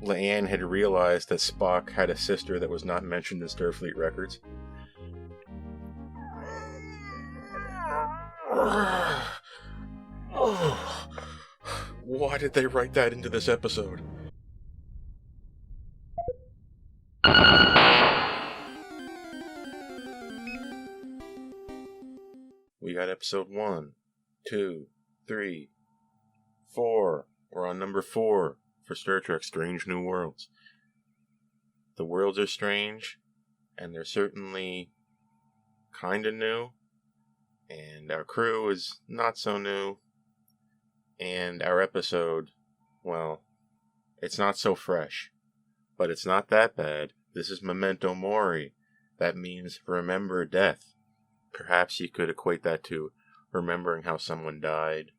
Leanne had realized that Spock had a sister that was not mentioned in Starfleet records. Why did they write that into this episode? We got episode 1, 2, 3, 4. We're on number 4 for Star Trek Strange New Worlds. The worlds are strange, and they're certainly kinda new, and our crew is not so new, and our episode, well, it's not so fresh, but it's not that bad. This is Memento Mori. That means remember death. Perhaps you could equate that to remembering how someone died,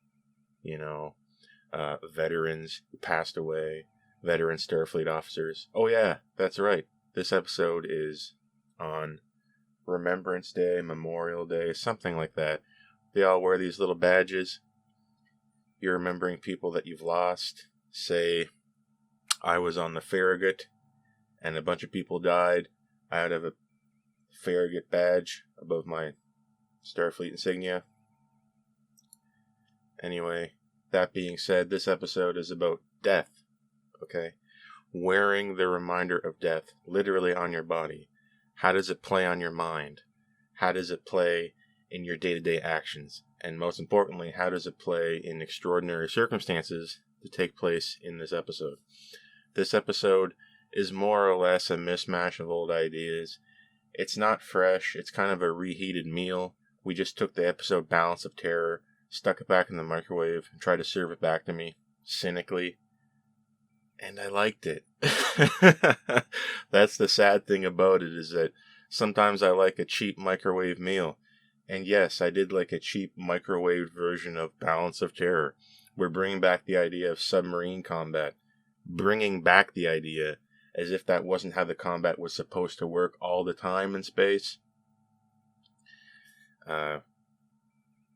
veterans who passed away, veteran Starfleet officers. Oh yeah, that's right. This episode is on Remembrance Day, Memorial Day, something like that. They all wear these little badges. You're remembering people that you've lost. Say, I was on the Farragut, and a bunch of people died. I have a Farragut badge above my Starfleet insignia. Anyway, that being said, this episode is about death, okay? Wearing the reminder of death literally on your body. How does it play on your mind? How does it play in your day-to-day actions? And most importantly, how does it play in extraordinary circumstances to take place in this episode? This episode is more or less a mismatch of old ideas. It's not fresh. It's kind of a reheated meal. We just took the episode Balance of Terror, stuck it back in the microwave, and tried to serve it back to me, cynically. And I liked it. That's the sad thing about it, is that sometimes I like a cheap microwave meal. And yes, I did like a cheap microwave version of Balance of Terror. We're bringing back the idea of submarine combat. Bringing back the idea as if that wasn't how the combat was supposed to work all the time in space.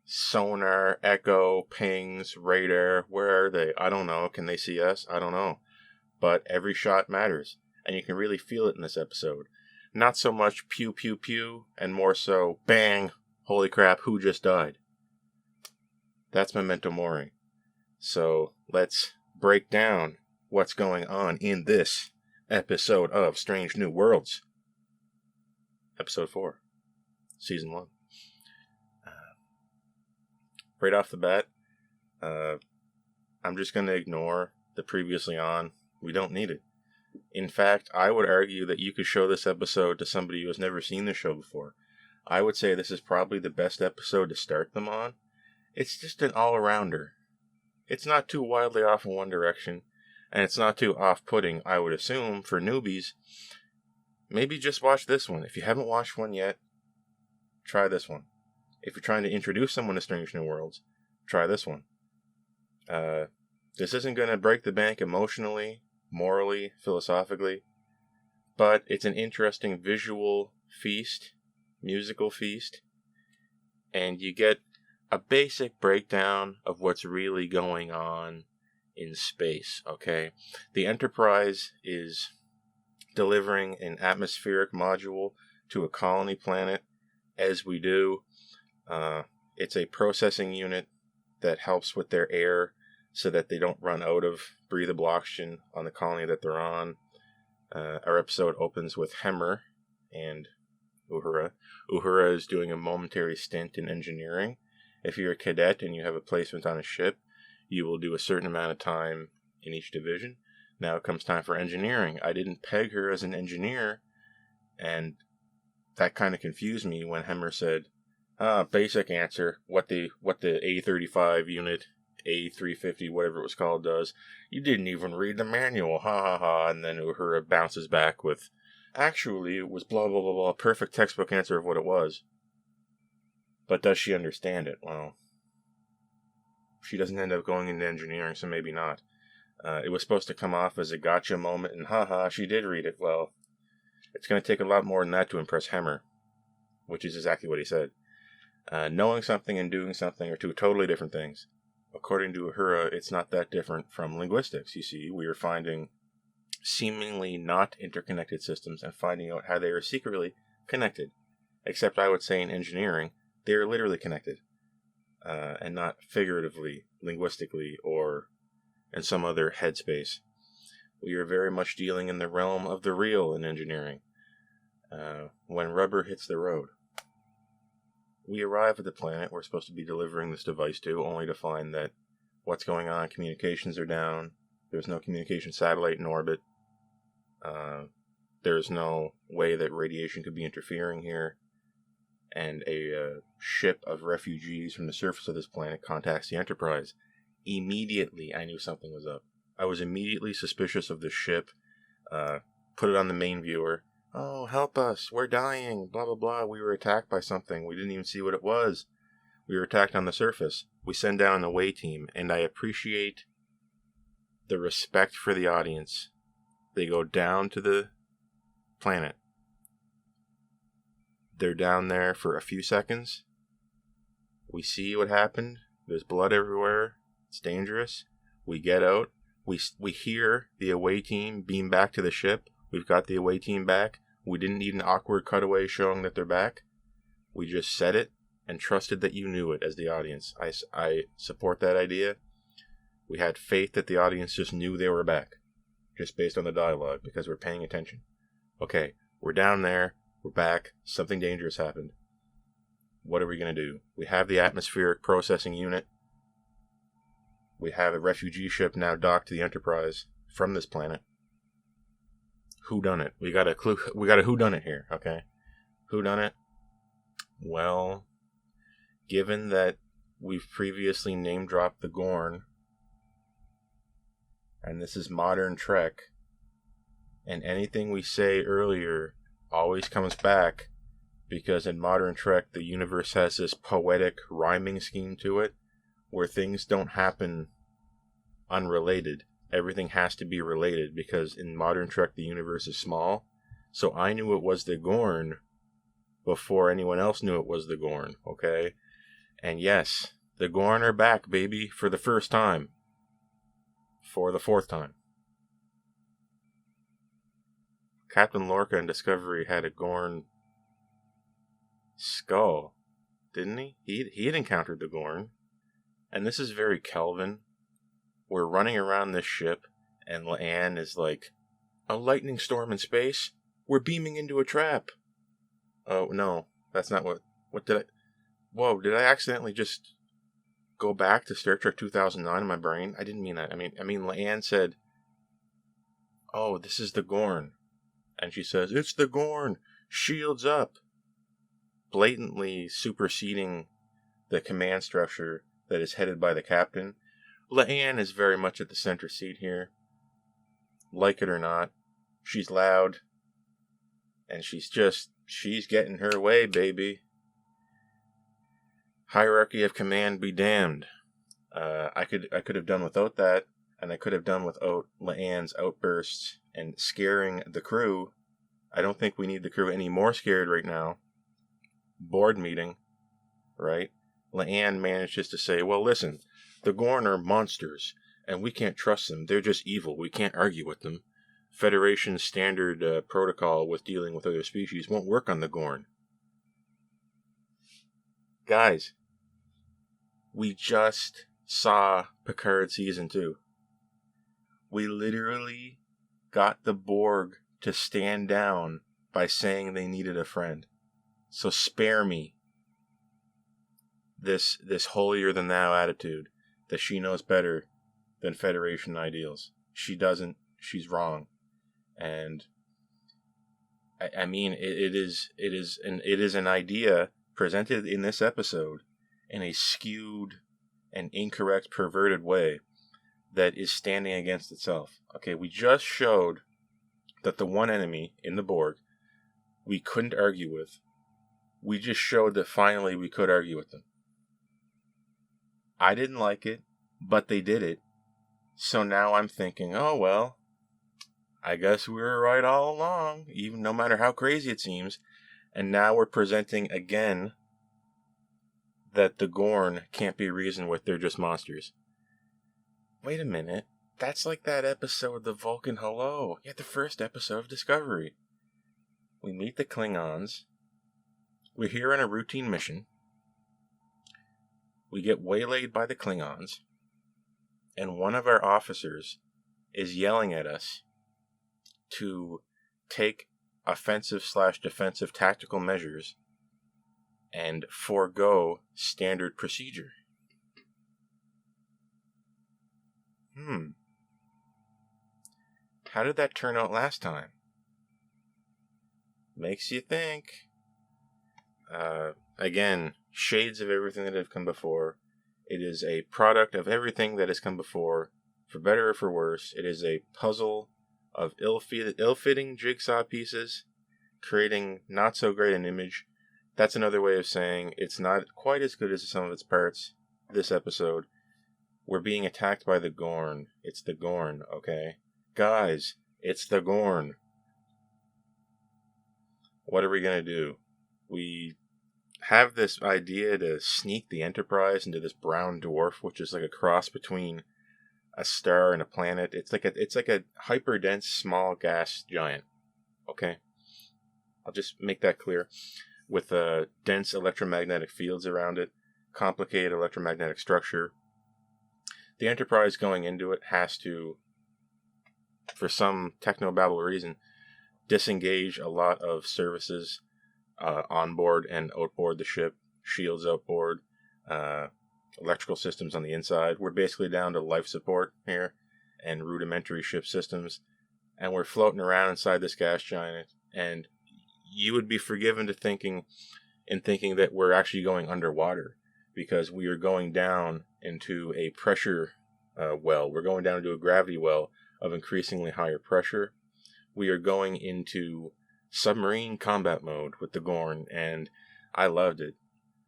Sonar, echo, pings, radar, where are they? I don't know. Can they see us? I don't know. But every shot matters, and you can really feel it in this episode. Not so much pew pew pew, and more so bang, holy crap, who just died? That's Memento Mori. So let's break down what's going on in this episode of Strange New Worlds. Episode 4, Season 1. Right off the bat, I'm just going to ignore the previously on. We don't need it. In fact, I would argue that you could show this episode to somebody who has never seen the show before. I would say this is probably the best episode to start them on. It's just an all-arounder. It's not too wildly off in one direction, and it's not too off-putting, I would assume, for newbies. Maybe just watch this one. If you haven't watched one yet, try this one. If you're trying to introduce someone to Strange New Worlds, try this one. This isn't going to break the bank emotionally, morally, philosophically, but it's an interesting visual feast, musical feast, and you get a basic breakdown of what's really going on in space, okay? The Enterprise is delivering an atmospheric module to a colony planet, as we do. It's a processing unit that helps with their air so that they don't run out of breathable oxygen on the colony that they're on. Our episode opens with Hemmer and Uhura. Uhura is doing a momentary stint in engineering. If you're a cadet and you have a placement on a ship, you will do a certain amount of time in each division. Now it comes time for engineering. I didn't peg her as an engineer, and that kind of confused me when Hemmer said, basic answer, what the A35 unit, A350, whatever it was called, does. You didn't even read the manual, ha ha ha. And then Uhura bounces back with, actually, it was blah blah blah blah, perfect textbook answer of what it was. But does she understand it? Well, she doesn't end up going into engineering, so maybe not. It was supposed to come off as a gotcha moment, and haha, she did read it. Well, it's going to take a lot more than that to impress Hemmer, which is exactly what he said. Knowing something and doing something are two totally different things. According to Uhura, it's not that different from linguistics. You see, we are finding seemingly not interconnected systems and finding out how they are secretly connected. Except I would say in engineering, they are literally connected, and not figuratively, linguistically, or in some other headspace. We are very much dealing in the realm of the real in engineering. When rubber hits the road. We arrive at the planet we're supposed to be delivering this device to, only to find that what's going on, communications are down, there's no communication satellite in orbit, there's no way that radiation could be interfering here, and a ship of refugees from the surface of this planet contacts the Enterprise. Immediately, I knew something was up. I was immediately suspicious of this ship, put it on the main viewer. Oh, help us, we're dying, blah, blah, blah. We were attacked by something. We didn't even see what it was. We were attacked on the surface. We send down an away team, and I appreciate the respect for the audience. They go down to the planet. They're down there for a few seconds. We see what happened. There's blood everywhere. It's dangerous. We get out. We hear the away team beam back to the ship. We've got the away team back. We didn't need an awkward cutaway showing that they're back. We just said it and trusted that you knew it as the audience. I support that idea. We had faith that the audience just knew they were back, just based on the dialogue, because we're paying attention. Okay, we're down there. We're back. Something dangerous happened. What are we going to do? We have the atmospheric processing unit. We have a refugee ship now docked to the Enterprise from this planet. Whodunit? We got a clue. We got a whodunit here. Okay, whodunit? Well, given that we've previously name dropped the Gorn, and this is modern Trek, and anything we say earlier always comes back, because in modern Trek the universe has this poetic rhyming scheme to it, where things don't happen unrelated. Everything has to be related, because in modern Trek the universe is small. So I knew it was the Gorn before anyone else knew it was the Gorn, okay? And yes, the Gorn are back, baby, for the first time. For the fourth time. Captain Lorca in Discovery had a Gorn skull, didn't he? He had encountered the Gorn. And this is very Kelvin. We're running around this ship, and Leanne is like, a lightning storm in space? We're beaming into a trap. Oh, no, that's not what did I... Whoa, did I accidentally just go back to Star Trek 2009 in my brain? I didn't mean that. I mean, Leanne said, oh, this is the Gorn. And she says, it's the Gorn! Shields up! Blatantly superseding the command structure that is headed by the captain. Leanne is very much at the center seat here. Like it or not, she's loud. And she's getting her way, baby. Hierarchy of command be damned. I could have done without that, and I could have done without Leanne's outbursts and scaring the crew. I don't think we need the crew any more scared right now. Board meeting, right? Leanne manages to say, well, listen, the Gorn are monsters, and we can't trust them. They're just evil. We can't argue with them. Federation's standard protocol with dealing with other species won't work on the Gorn. Guys, we just saw Picard Season 2. We literally got the Borg to stand down by saying they needed a friend. So spare me this holier-than-thou attitude that she knows better than Federation ideals. She doesn't. She's wrong. And I mean, it is an idea presented in this episode in a skewed and incorrect, perverted way that is standing against itself. Okay, we just showed that the one enemy in the Borg we couldn't argue with. We just showed that finally we could argue with them. I didn't like it, but they did it. So now I'm thinking, oh well, I guess we were right all along, even no matter how crazy it seems. And now we're presenting again that the Gorn can't be reasoned with, they're just monsters. Wait a minute. That's like that episode, The Vulcan Hello. Yeah, the first episode of Discovery. We meet the Klingons. We're here on a routine mission. We get waylaid by the Klingons. And one of our officers is yelling at us to take offensive/defensive tactical measures and forego standard procedure. How did that turn out last time? Makes you think. Again, shades of everything that have come before. It is a product of everything that has come before, for better or for worse. It is a puzzle of ill-fitting jigsaw pieces, creating not so great an image. That's another way of saying it's not quite as good as some of its parts. This episode, we're being attacked by the Gorn. It's the Gorn, okay? Guys, it's the Gorn. What are we going to do? We have this idea to sneak the Enterprise into this brown dwarf, which is like a cross between a star and a planet. It's like a hyper-dense small gas giant. Okay? I'll just make that clear. With dense electromagnetic fields around it, complicated electromagnetic structure. The Enterprise going into it has to, for some technobabble reason, disengage a lot of services on board and outboard the ship, shields outboard, electrical systems on the inside. We're basically down to life support here and rudimentary ship systems, and we're floating around inside this gas giant, and you would be forgiven to thinking that we're actually going underwater, because we are going down into a pressure well. We're going down into a gravity well of increasingly higher pressure. We are going into submarine combat mode with the Gorn, and I loved it.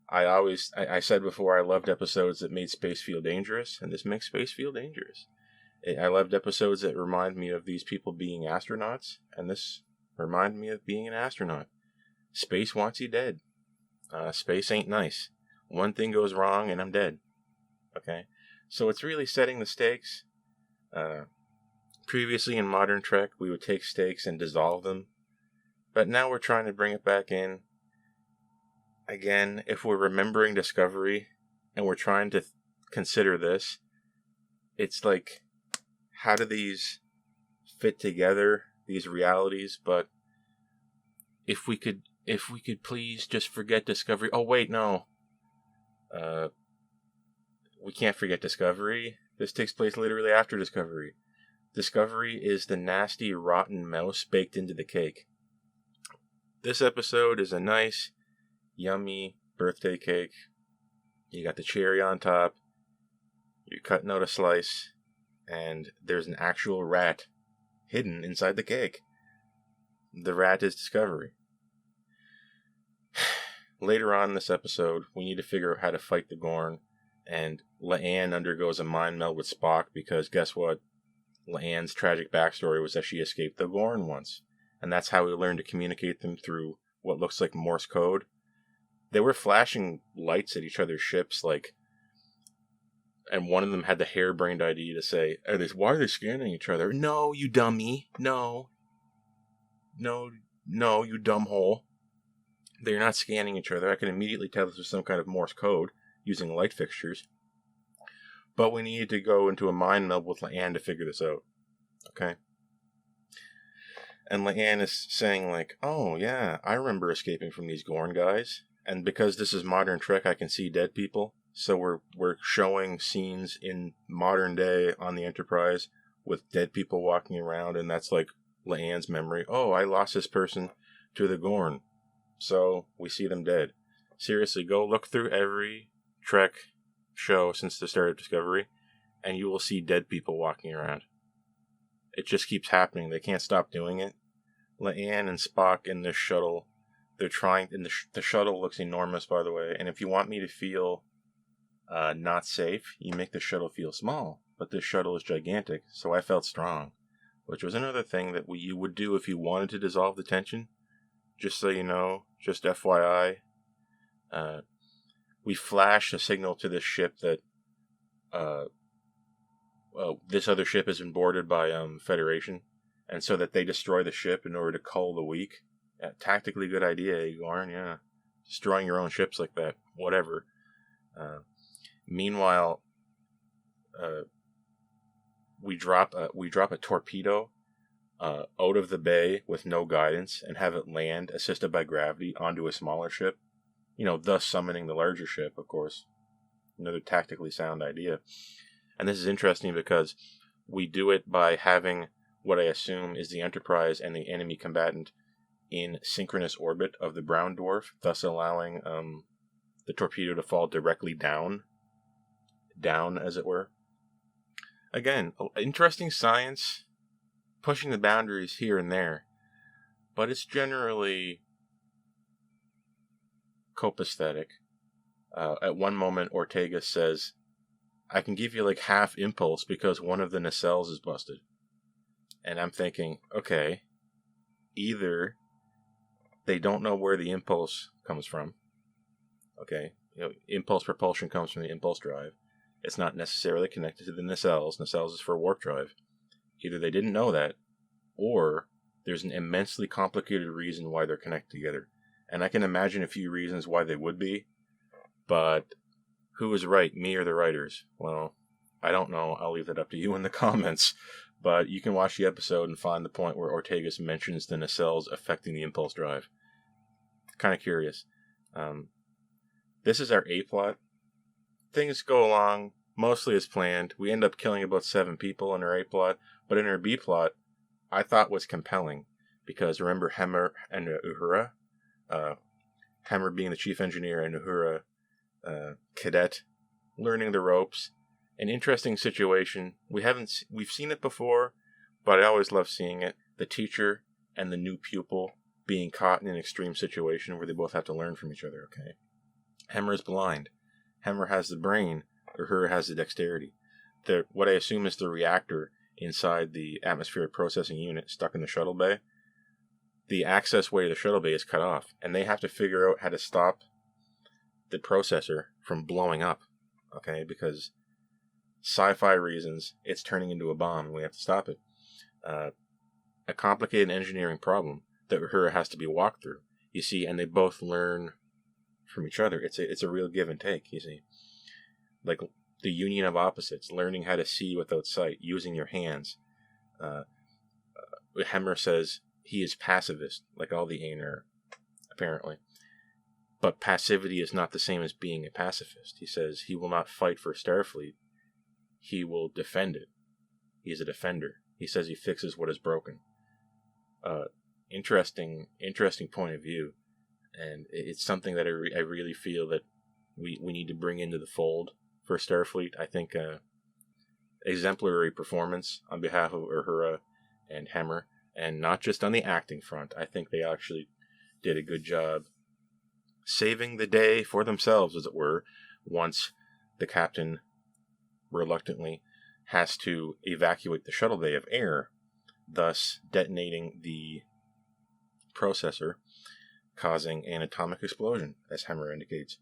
I said before, I loved episodes that made space feel dangerous, and this makes space feel dangerous. I loved episodes that remind me of these people being astronauts, and this reminded me of being an astronaut. Space wants you dead. Space ain't nice. One thing goes wrong and I'm dead. Okay? So it's really setting the stakes. Previously in modern Trek, we would take stakes and dissolve them. But now we're trying to bring it back in. Again, if we're remembering Discovery and we're trying to consider this, it's like, how do these fit together, these realities? But if we could please just forget Discovery. Oh wait, no. We can't forget Discovery. This takes place literally after Discovery. Discovery is the nasty, rotten mouse baked into the cake. This episode is a nice, yummy birthday cake. You got the cherry on top. You're cutting out a slice, and there's an actual rat hidden inside the cake. The rat is Discovery. Later on in this episode, we need to figure out how to fight the Gorn, and La'an undergoes a mind meld with Spock because guess what? La'an's tragic backstory was that she escaped the Gorn once, and that's how we learned to communicate them through what looks like Morse code. They were flashing lights at each other's ships, and one of them had the harebrained idea to say, why are they scanning each other? No, you dummy. No, you dumb hole. They're not scanning each other. I can immediately tell this was some kind of Morse code using light fixtures. But we needed to go into a mind meld with La'an to figure this out. Okay? And La'an is saying oh yeah, I remember escaping from these Gorn guys. And because this is modern Trek, I can see dead people. So we're showing scenes in modern day on the Enterprise with dead people walking around, and that's like La'an's memory. Oh, I lost this person to the Gorn. So we see them dead. Seriously, go look through every Trek show since the start of Discovery, and you will see dead people walking around. It just keeps happening. They can't stop doing it. La'an and Spock in this shuttle, they're trying, and the shuttle looks enormous, by the way, and if you want me to feel not safe, you make the shuttle feel small, but this shuttle is gigantic, so I felt strong, which was another thing that you would do if you wanted to dissolve the tension. Just so you know, just FYI, we flash a signal to this ship that this other ship has been boarded by Federation, and so that they destroy the ship in order to cull the weak. Tactically good idea, Gorn. Yeah, destroying your own ships like that, whatever. Meanwhile, we drop a torpedo out of the bay with no guidance and have it land assisted by gravity onto a smaller ship. Thus summoning the larger ship, of course. Another tactically sound idea. And this is interesting because we do it by having what I assume is the Enterprise and the enemy combatant in synchronous orbit of the brown dwarf, thus allowing the torpedo to fall directly down as it were. Again, interesting science, pushing the boundaries here and there, but it's generally copacetic. At one moment, Ortega says, I can give you like half impulse because one of the nacelles is busted. And I'm thinking, okay, either they don't know where the impulse comes from. Okay, impulse propulsion comes from the impulse drive. It's not necessarily connected to the nacelles. Nacelles is for warp drive. Either they didn't know that, or there's an immensely complicated reason why they're connected together. And I can imagine a few reasons why they would be, but who is right, me or the writers? Well, I don't know. I'll leave that up to you in the comments. But you can watch the episode and find the point where Ortegas mentions the nacelles affecting the impulse drive. Kind of curious. This is our A-plot. Things go along mostly as planned. We end up killing about 7 people in our A-plot. But in our B-plot, I thought was compelling. Because remember Hemmer and Uhura? Hemmer being the chief engineer and Uhura cadet, learning the ropes. An interesting situation. We've seen it before, but I always love seeing it. The teacher and the new pupil being caught in an extreme situation where they both have to learn from each other. Okay, Hemmer is blind. Hemmer has the brain. Uhura has the dexterity. What I assume is the reactor inside the atmospheric processing unit stuck in the shuttle bay. The access way to the shuttle bay is cut off, and they have to figure out how to stop the processor from blowing up. Okay, because sci-fi reasons, it's turning into a bomb, and we have to stop it. A complicated engineering problem that Uhura has to be walked through. You see, and they both learn from each other. It's a real give and take. You see, like the union of opposites, learning how to see without sight, using your hands. Hemmer says he is pacifist, like all the Ain are, apparently. But passivity is not the same as being a pacifist. He says he will not fight for Starfleet. He will defend it. He's a defender. He says he fixes what is broken. Interesting point of view. And it's something that I really feel that we need to bring into the fold for Starfleet. I think exemplary performance on behalf of Uhura and Hemmer. And not just on the acting front. I think they actually did a good job saving the day for themselves, as it were, once the captain reluctantly has to evacuate the shuttle bay of air, thus detonating the processor, causing an atomic explosion, as Hemmer indicates.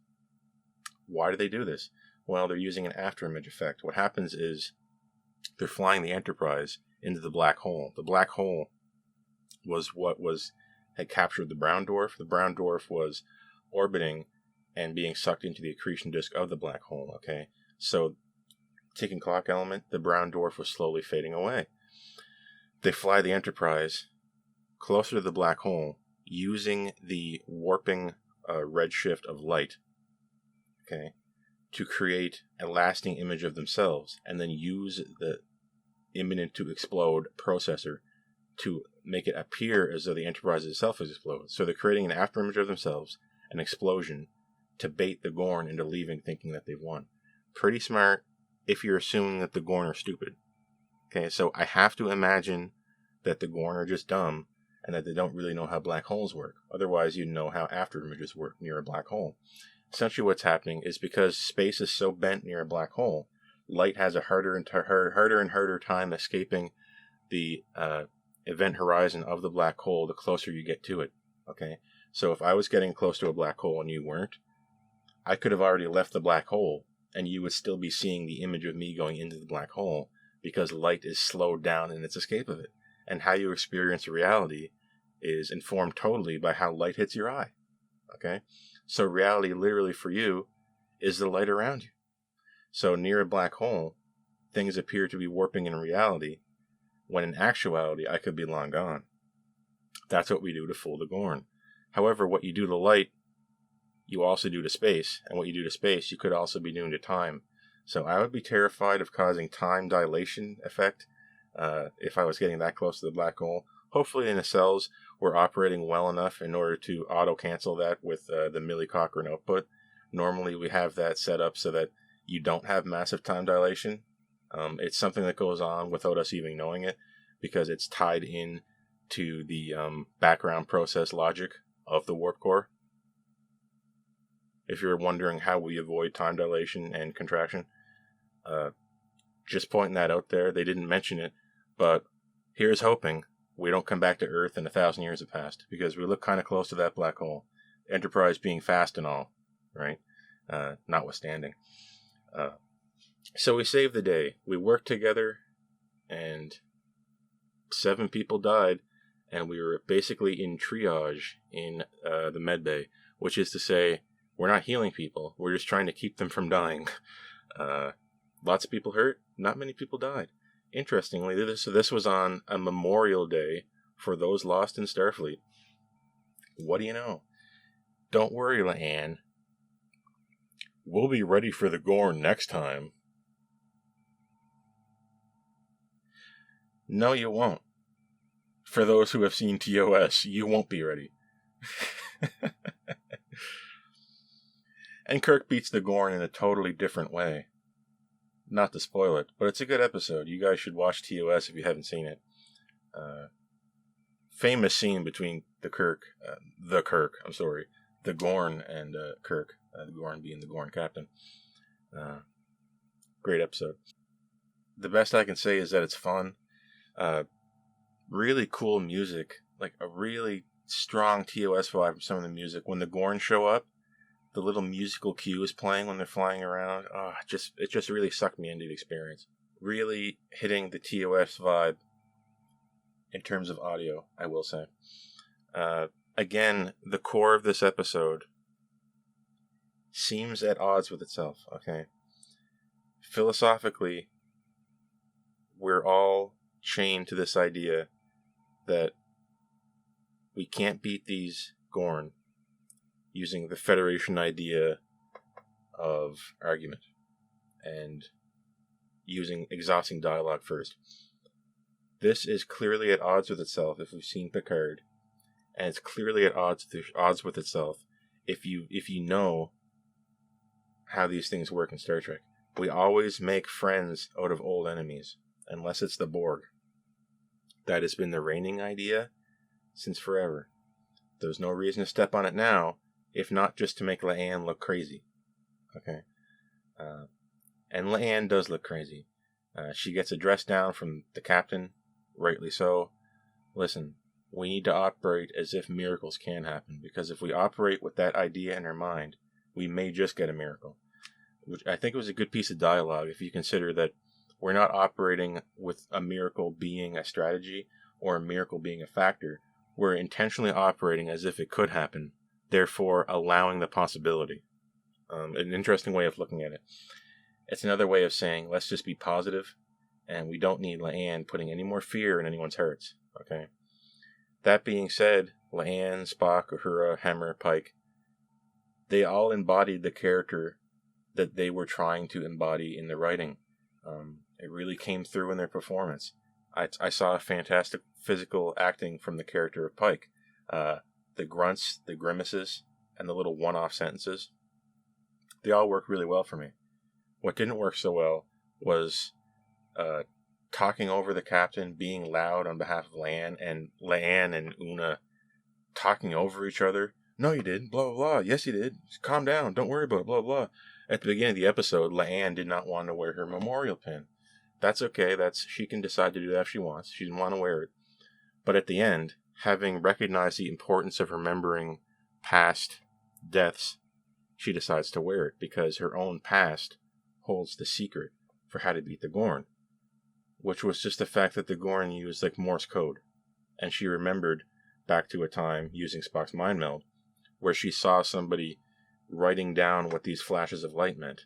Why do they do this? Well, they're using an afterimage effect. What happens is they're flying the Enterprise into the black hole. The black hole was what had captured the brown dwarf. The brown dwarf was orbiting and being sucked into the accretion disk of the black hole. Okay, so ticking clock element, the brown dwarf was slowly fading away. They fly the Enterprise closer to the black hole using the warping redshift of light, okay, to create a lasting image of themselves, and then use the imminent to explode processor to make it appear as though the Enterprise itself has exploded. So they're creating an afterimage of themselves, an explosion, to bait the Gorn into leaving thinking that they've won. Pretty smart if you're assuming that the Gorn are stupid. Okay, so I have to imagine that the Gorn are just dumb and that they don't really know how black holes work. Otherwise, you'd know how afterimages work near a black hole. Essentially what's happening is because space is so bent near a black hole, light has a harder and harder time escaping the event horizon of the black hole the closer you get to it. Okay, so if I was getting close to a black hole and you weren't, I could have already left the black hole and you would still be seeing the image of me going into the black hole, because light is slowed down in its escape of it. And how you experience reality is informed totally by how light hits your eye. Okay? So reality literally for you is the light around you. So near a black hole, things appear to be warping in reality, when in actuality I could be long gone. That's what we do to fool the Gorn. However, what you do to light, you also do to space. And what you do to space, you could also be doing to time. So I would be terrified of causing time dilation effect if I was getting that close to the black hole. Hopefully the nacelles were operating well enough in order to auto-cancel that with the milli-Cochrane output. Normally we have that set up so that you don't have massive time dilation. It's something that goes on without us even knowing it, because it's tied in to the background process logic of the warp core. If you're wondering how we avoid time dilation and contraction, just pointing that out there. They didn't mention it, but here's hoping we don't come back to Earth and 1,000 years have passed, because we look kind of close to that black hole. Enterprise being fast and all, right? Notwithstanding. So we saved the day. We worked together, and 7 people died, and we were basically in triage in the med bay, which is to say, we're not healing people. We're just trying to keep them from dying. Lots of people hurt. Not many people died. Interestingly, this was on a Memorial Day for those lost in Starfleet. What do you know? Don't worry, Leanne. We'll be ready for the Gorn next time. No, you won't. For those who have seen TOS, you won't be ready. And Kirk beats the Gorn in a totally different way. Not to spoil it, but it's a good episode. You guys should watch TOS if you haven't seen it. Famous scene between the Gorn and Kirk. The Gorn being the Gorn captain. Great episode. The best I can say is that it's fun. Really cool music. Like a really strong TOS vibe from some of the music. When the Gorn show up, the little musical cue is playing when they're flying around. It just really sucked me into the experience. Really hitting the TOS vibe in terms of audio, I will say. Again, the core of this episode seems at odds with itself, okay? Philosophically, we're all chained to this idea that we can't beat these Gorn using the Federation idea of argument and using exhausting dialogue first. This is clearly at odds with itself if we've seen Picard, and it's clearly at odds with itself if you know how these things work in Star Trek. We always make friends out of old enemies, unless it's the Borg. That has been the reigning idea since forever. There's no reason to step on it now, if not just to make Leanne look crazy. Okay? And Leanne does look crazy. She gets a dress down from the captain, rightly so. Listen, we need to operate as if miracles can happen, because if we operate with that idea in our mind, we may just get a miracle. Which I think was a good piece of dialogue if you consider that we're not operating with a miracle being a strategy or a miracle being a factor. We're intentionally operating as if it could happen, therefore allowing the possibility. An interesting way of looking at it. It's another way of saying, let's just be positive, and we don't need Leanne putting any more fear in anyone's hearts. Okay. That being said, Leanne, Spock, Uhura, Hemmer, Pike, they all embodied the character that they were trying to embody in the writing. It really came through in their performance. I saw fantastic physical acting from the character of Pike. The grunts, the grimaces, and the little one-off sentences, they all worked really well for me. What didn't work so well was talking over the captain, being loud on behalf of Leanne and Una talking over each other. No, you didn't. Blah, blah, blah. Yes, you did. Just calm down. Don't worry about it. Blah, blah. At the beginning of the episode, Leanne did not want to wear her memorial pin. That's okay. She can decide to do that if she wants. She didn't want to wear it. But at the end, having recognized the importance of remembering past deaths, she decides to wear it because her own past holds the secret for how to beat the Gorn. which was just the fact that the Gorn used like Morse code, and she remembered back to a time using Spock's mind meld where she saw somebody writing down what these flashes of light meant.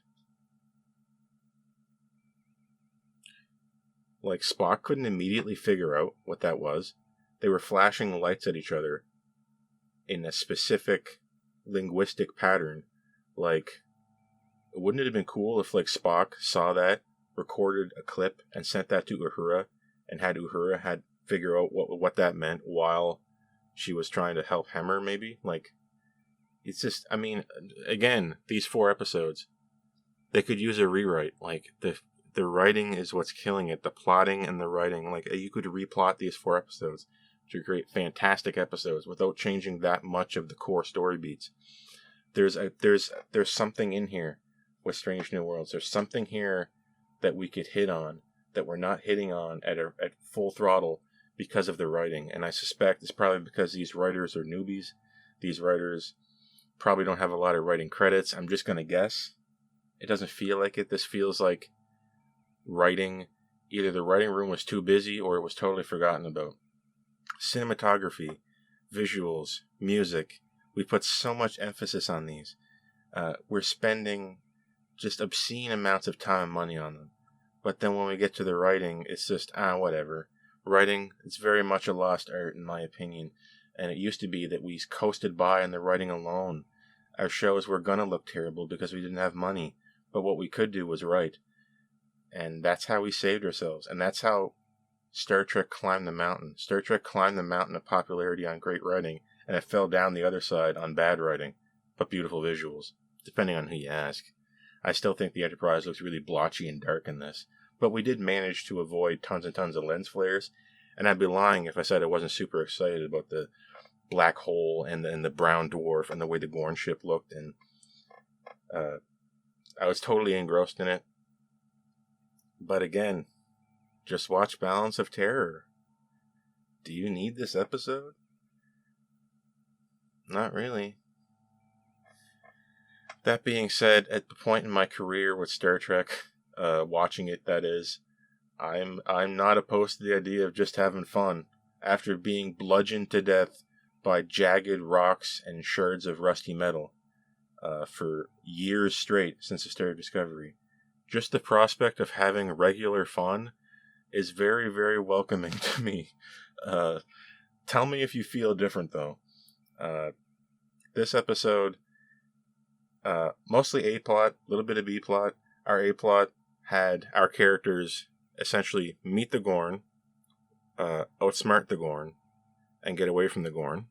Like, Spock couldn't immediately figure out what that was. They were flashing lights at each other in a specific linguistic pattern. Like, wouldn't it have been cool if, like, Spock saw that, recorded a clip, and sent that to Uhura, and had Uhura figure out what that meant while she was trying to help Hemmer, maybe? Like, it's just, I mean, again, these 4 episodes, they could use a rewrite. Like, the writing is what's killing it. The plotting and the writing. Like, you could replot these 4 episodes to create fantastic episodes without changing that much of the core story beats. There's something in here with Strange New Worlds. There's something here that we could hit on that we're not hitting on at full throttle because of the writing. And I suspect it's probably because these writers are newbies. These writers probably don't have a lot of writing credits. I'm just going to guess. It doesn't feel like it. This feels like writing. Either the writing room was too busy or it was totally forgotten about. Cinematography, visuals, music. We put so much emphasis on these. We're spending just obscene amounts of time and money on them. But then when we get to the writing, it's just, whatever. Writing, it's very much a lost art in my opinion. And it used to be that we coasted by on the writing alone. Our shows were going to look terrible because we didn't have money. But what we could do was write. And that's how we saved ourselves. And that's how Star Trek climbed the mountain. Star Trek climbed the mountain of popularity on great writing. And it fell down the other side on bad writing. But beautiful visuals. Depending on who you ask. I still think the Enterprise looks really blotchy and dark in this. But we did manage to avoid tons and tons of lens flares. And I'd be lying if I said I wasn't super excited about the black hole and the brown dwarf and the way the Gorn ship looked. And I was totally engrossed in it. But again, just watch Balance of Terror. Do you need this episode? Not really. That being said, at the point in my career with Star Trek, watching it, that is, I'm not opposed to the idea of just having fun after being bludgeoned to death by jagged rocks and shards of rusty metal for years straight since the start of Discovery. Just the prospect of having regular fun is very, very welcoming to me. Tell me if you feel different, though. This episode, mostly A-plot, a little bit of B-plot. Our A-plot had our characters essentially meet the Gorn, outsmart the Gorn, and get away from the Gorn,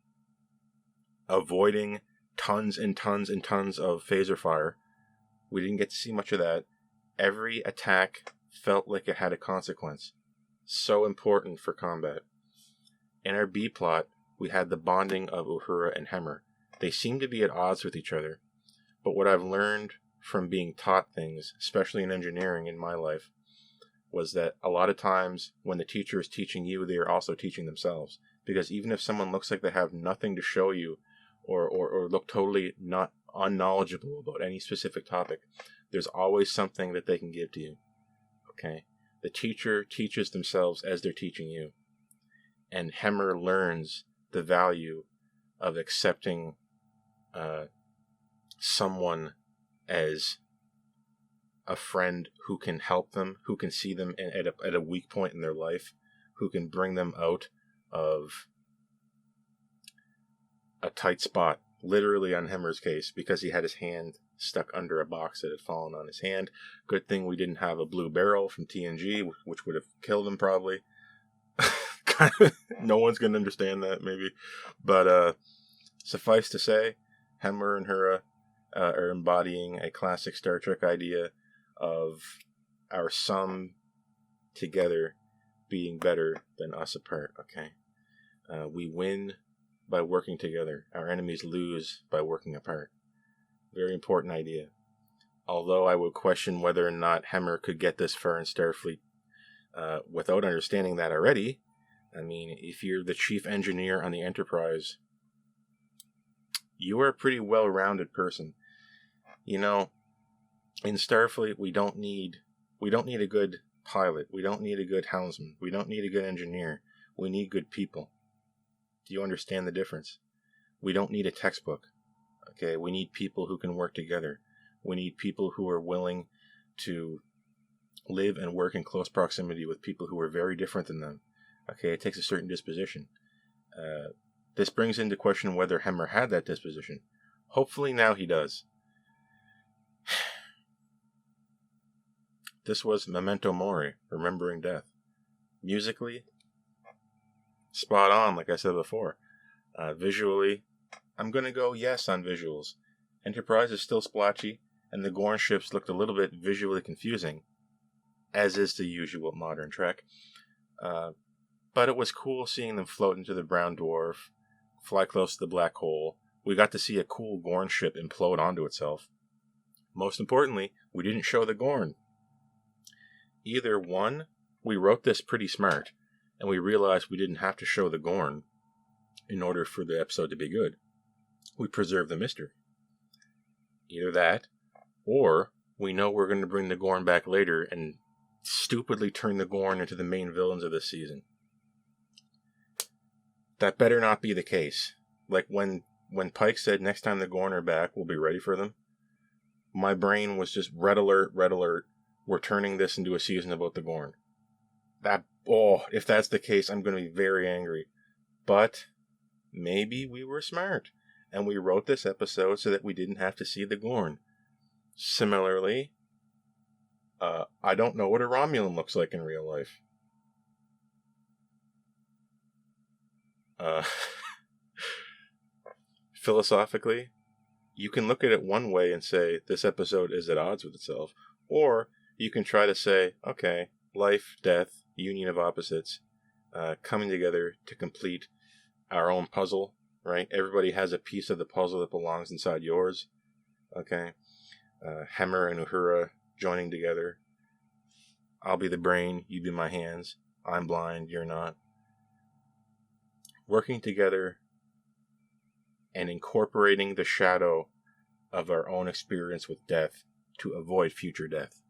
avoiding tons and tons and tons of phaser fire. We didn't get to see much of that. Every attack felt like it had a consequence. So important for combat. In our B-plot, we had the bonding of Uhura and Hemmer. They seem to be at odds with each other. But what I've learned from being taught things, especially in engineering in my life, was that a lot of times when the teacher is teaching you, they are also teaching themselves. Because even if someone looks like they have nothing to show you or look totally not unknowledgeable about any specific topic, there's always something that they can give to you. Okay? The teacher teaches themselves as they're teaching you. And Hemmer learns the value of accepting someone as a friend who can help them, who can see them at a weak point in their life, who can bring them out of a tight spot, literally on Hemmer's case, because he had his hand stuck under a box that had fallen on his hand. Good thing we didn't have a blue barrel from TNG, which would have killed him probably. No one's going to understand that, maybe. But suffice to say, Hemmer and Uhura are embodying a classic Star Trek idea of our sum together being better than us apart, okay? We win by working together. Our enemies lose by working apart. Very important idea. Although I would question whether or not Hemmer could get this far in Starfleet without understanding that already. I mean, if you're the chief engineer on the Enterprise, you are a pretty well-rounded person. You know, in Starfleet, we don't need a good pilot. We don't need a good helmsman. We don't need a good engineer. We need good people. Do you understand the difference? We don't need a textbook. Okay, we need people who can work together. We need people who are willing to live and work in close proximity with people who are very different than them. Okay, it takes a certain disposition. This brings into question whether Hemmer had that disposition. Hopefully now he does. This was Memento Mori, Remembering Death. Musically, spot on, like I said before. Visually, I'm going to go yes on visuals. Enterprise is still splotchy, and the Gorn ships looked a little bit visually confusing, as is the usual modern Trek. But it was cool seeing them float into the brown dwarf, fly close to the black hole. We got to see a cool Gorn ship implode onto itself. Most importantly, we didn't show the Gorn. Either one, we wrote this pretty smart, and we realized we didn't have to show the Gorn in order for the episode to be good. We preserved the mystery. Either that, or we know we're going to bring the Gorn back later and stupidly turn the Gorn into the main villains of this season. That better not be the case. Like when Pike said next time the Gorn are back, we'll be ready for them, my brain was just red alert, we're turning this into a season about the Gorn. If that's the case, I'm going to be very angry. But maybe we were smart, and we wrote this episode so that we didn't have to see the Gorn. Similarly, I don't know what a Romulan looks like in real life. Philosophically, you can look at it one way and say this episode is at odds with itself, or you can try to say, okay, life, death, union of opposites, coming together to complete our own puzzle, right? Everybody has a piece of the puzzle that belongs inside yours, okay? Hemmer and Uhura joining together. I'll be the brain, you be my hands. I'm blind, you're not. Working together and incorporating the shadow of our own experience with death to avoid future death.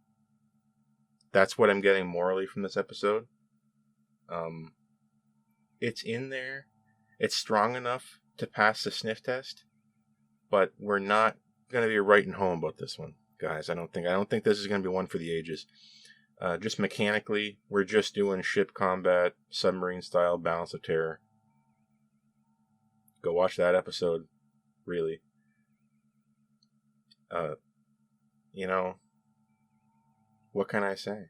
That's what I'm getting morally from this episode. It's in there. It's strong enough to pass the sniff test, but we're not going to be writing home about this one, guys. I don't think this is going to be one for the ages. Just mechanically, we're just doing ship combat, submarine-style balance of terror. Go watch that episode, really. What can I say?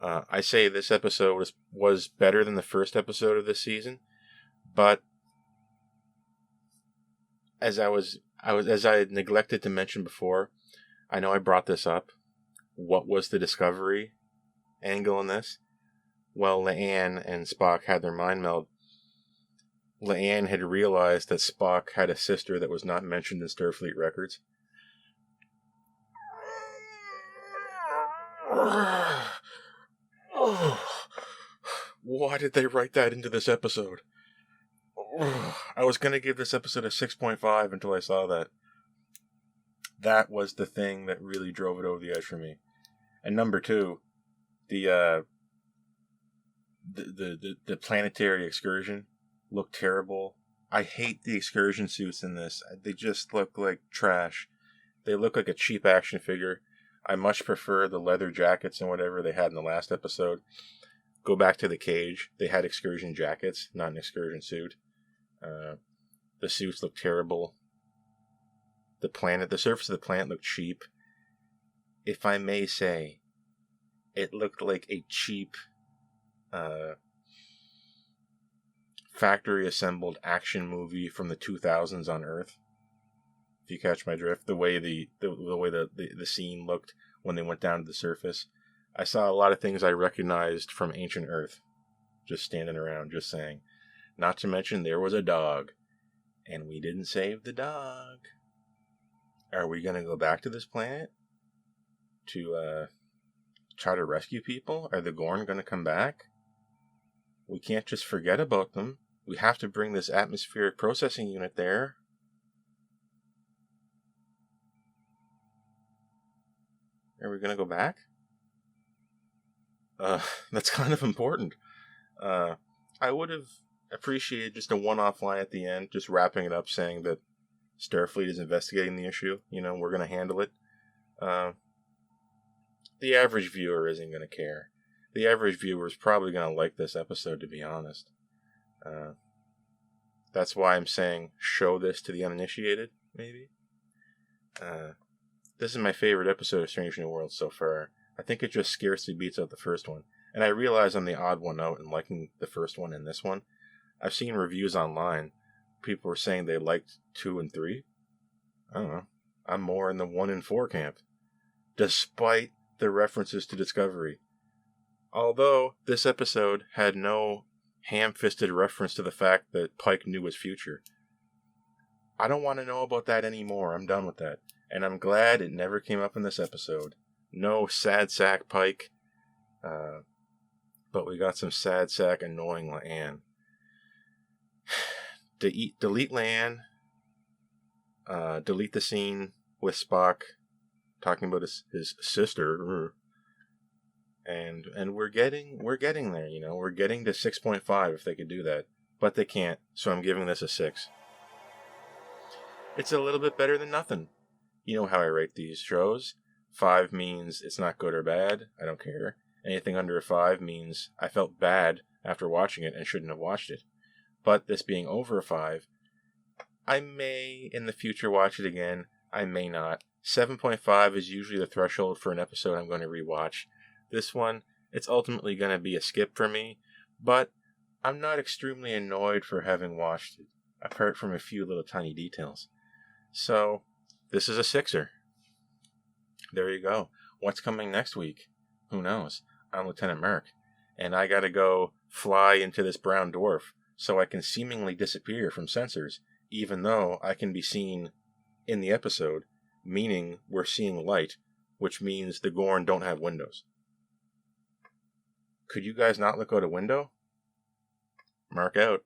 I say this episode was better than the first episode of this season, but as I had neglected to mention before, I know I brought this up. What was the Discovery angle in this? Well, Leanne and Spock had their mind meld. Leanne had realized that Spock had a sister that was not mentioned in Starfleet records. Why did they write that into this episode? I was going to give this episode a 6.5 until I saw that. That was the thing that really drove it over the edge for me. And number two, the planetary excursion looked terrible. I hate the excursion suits in this. They just look like trash. They look like a cheap action figure. I much prefer the leather jackets and whatever they had in the last episode. Go back to the cage. They had excursion jackets, not an excursion suit. The suits look terrible. The surface of the planet looked cheap. If I may say, it looked like a cheap factory assembled action movie from the 2000s on Earth. If you catch my drift, the way the scene looked when they went down to the surface, I saw a lot of things I recognized from ancient Earth, just standing around, just saying. Not to mention there was a dog, and we didn't save the dog. Are we gonna go back to this planet to try to rescue people? Are the Gorn gonna come back? We can't just forget about them. We have to bring this atmospheric processing unit there. Are we going to go back? That's kind of important. I would have appreciated just a one-off line at the end, just wrapping it up saying that Starfleet is investigating the issue. We're going to handle it. The average viewer isn't going to care. The average viewer is probably going to like this episode, to be honest. That's why I'm saying show this to the uninitiated, maybe. This is my favorite episode of Strange New Worlds so far. I think it just scarcely beats out the first one. And I realize I'm the odd one out in liking the first one and this one. I've seen reviews online. People were saying they liked 2 and 3. I don't know. I'm more in the 1 and 4 camp. Despite the references to Discovery. Although this episode had no ham-fisted reference to the fact that Pike knew his future. I don't want to know about that anymore. I'm done with that. And I'm glad it never came up in this episode. No sad sack Pike. But we got some sad sack annoying La'an. Delete La'an. Delete the scene with Spock talking about his sister. And we're getting there, We're getting to 6.5 if they could do that. But they can't, so I'm giving this a 6. It's a little bit better than nothing. You know how I rate these shows. 5 means it's not good or bad. I don't care. Anything under a 5 means I felt bad after watching it and shouldn't have watched it. But this being over a 5, I may in the future watch it again. I may not. 7.5 is usually the threshold for an episode I'm going to rewatch. This one, it's ultimately going to be a skip for me, but I'm not extremely annoyed for having watched it, apart from a few little tiny details. So, this is a 6er. There you go. What's coming next week? Who knows? I'm Lieutenant Mark, and I gotta go fly into this brown dwarf so I can seemingly disappear from sensors, even though I can be seen in the episode, meaning we're seeing light, which means the Gorn don't have windows. Could you guys not look out a window? Mark out.